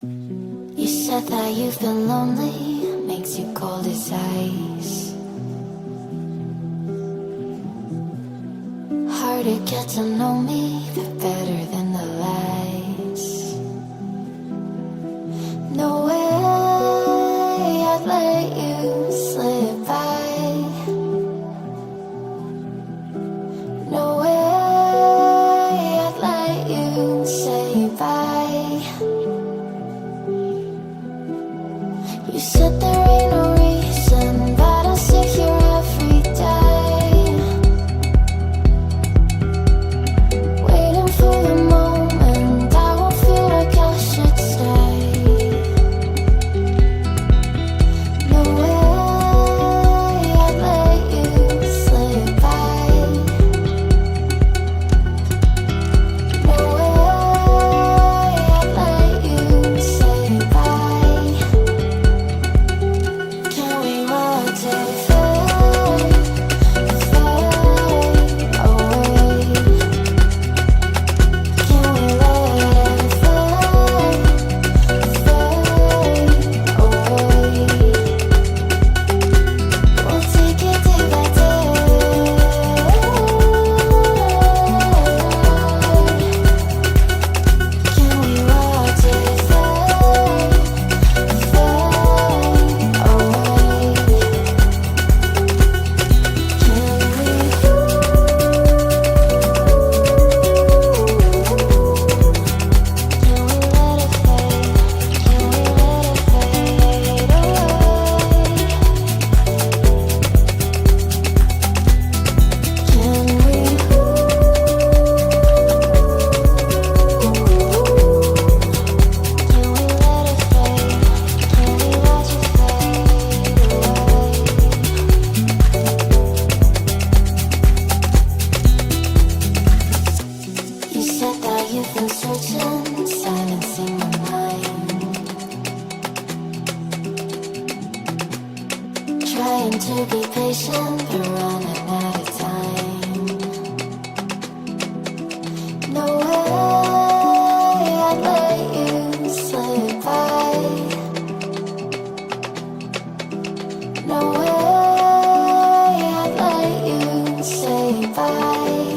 You said that you've been lonely, makes you cold as ice. Hard to get to know me, but better than the lies. No way I'd let you slip by. No way I'd let you say bye. You said there ain't no reason, but I'll sit here every day, waiting for the moment I won't feel like I should stay. No way I'd let you slip by. No way I'd let you say bye. Can we watch it fade, fade away? Can we let it fade, fade away? We'll take it day by day. Can we watch it fade, fade away? You said that you've been searching, silencing my mind, trying to be patient, but running out of time. No way I'd let you slip by. No way I'd let you say bye.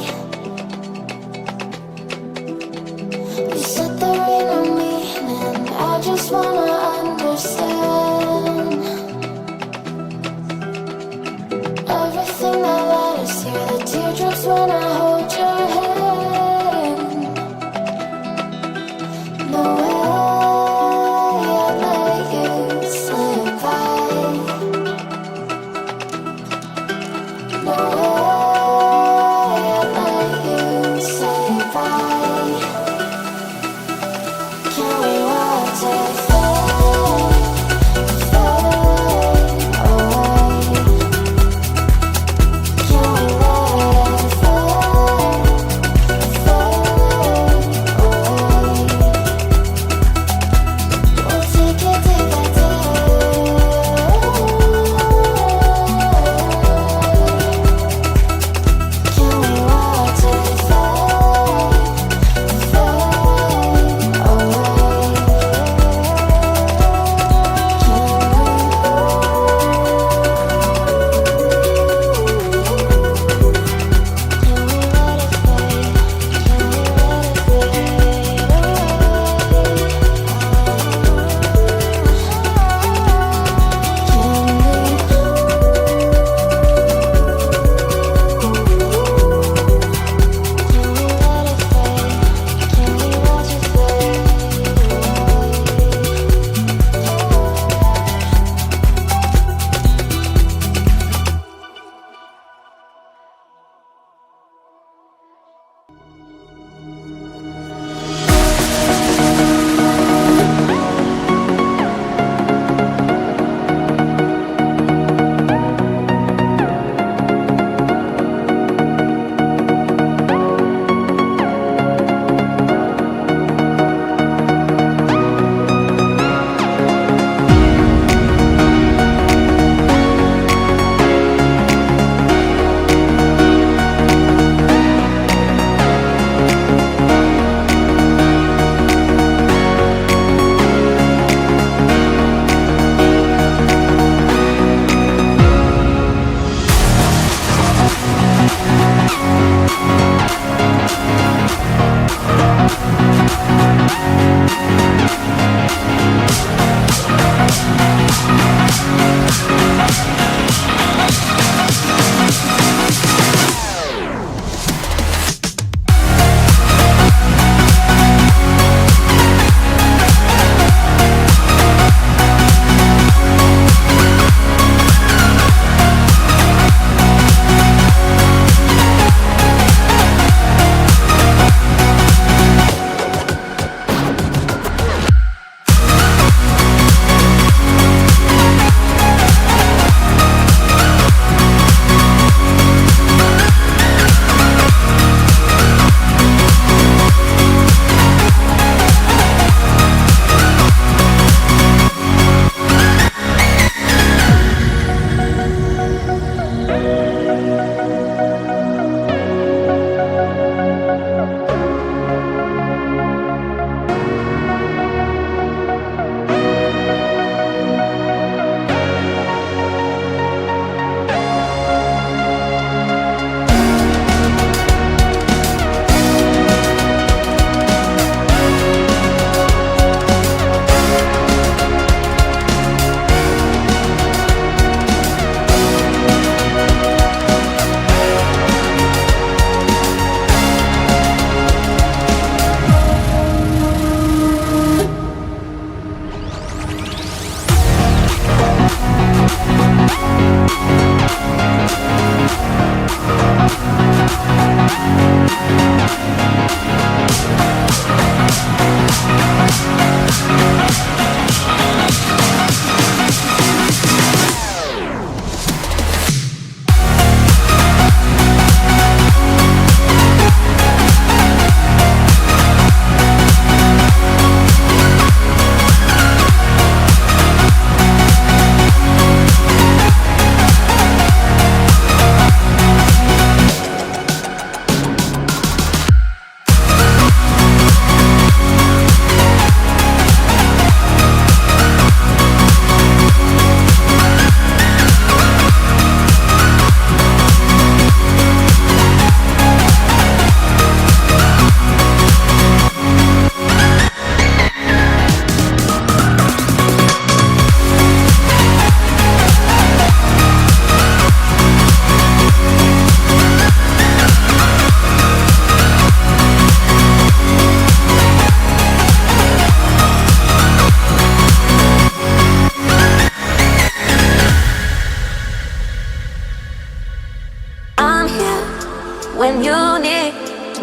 You said there ain't no meaning, I just wanna understand everything that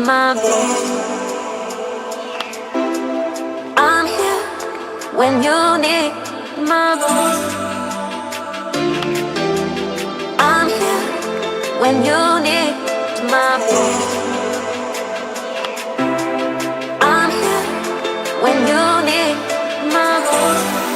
my best. I'm here when you need my best. I'm here when you need my best. I'm here when you need my best.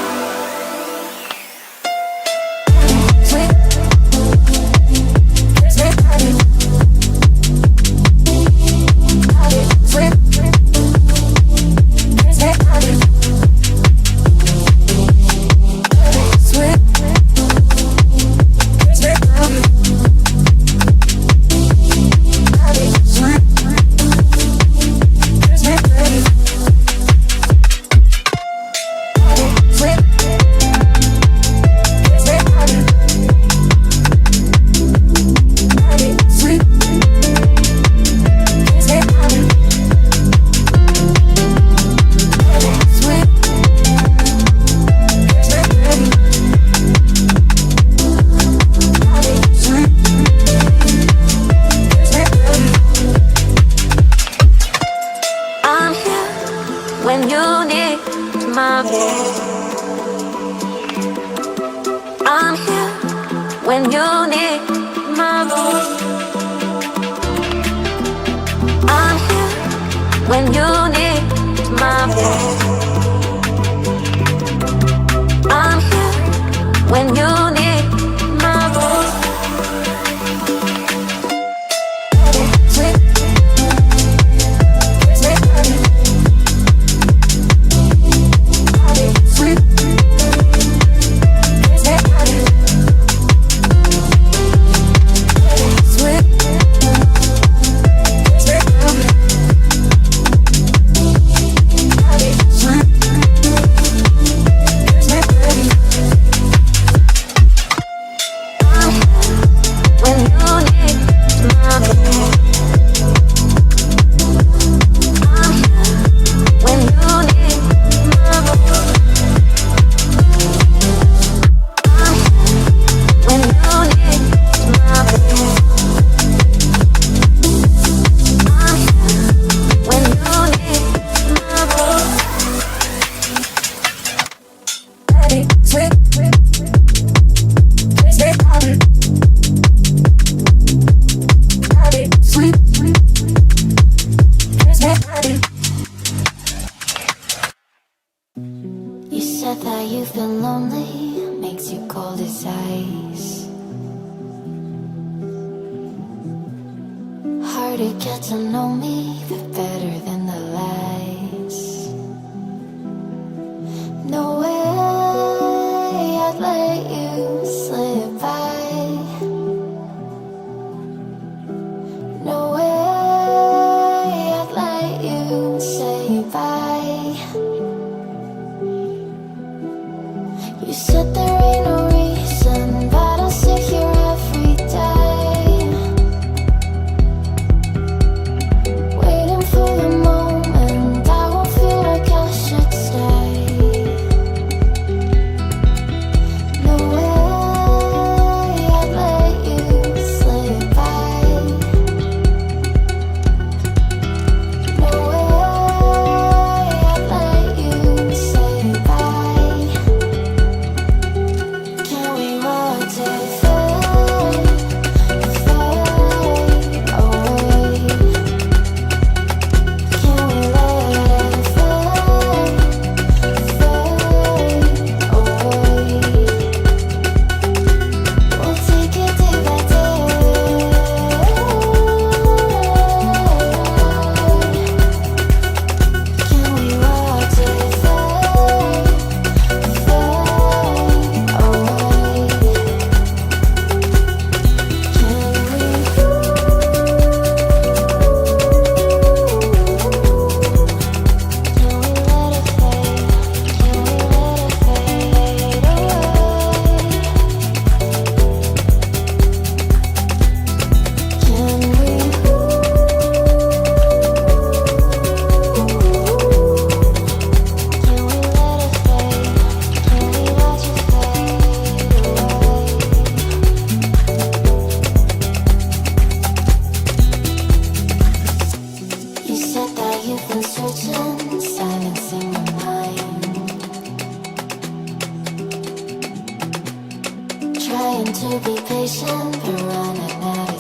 trying to be patient, but running out of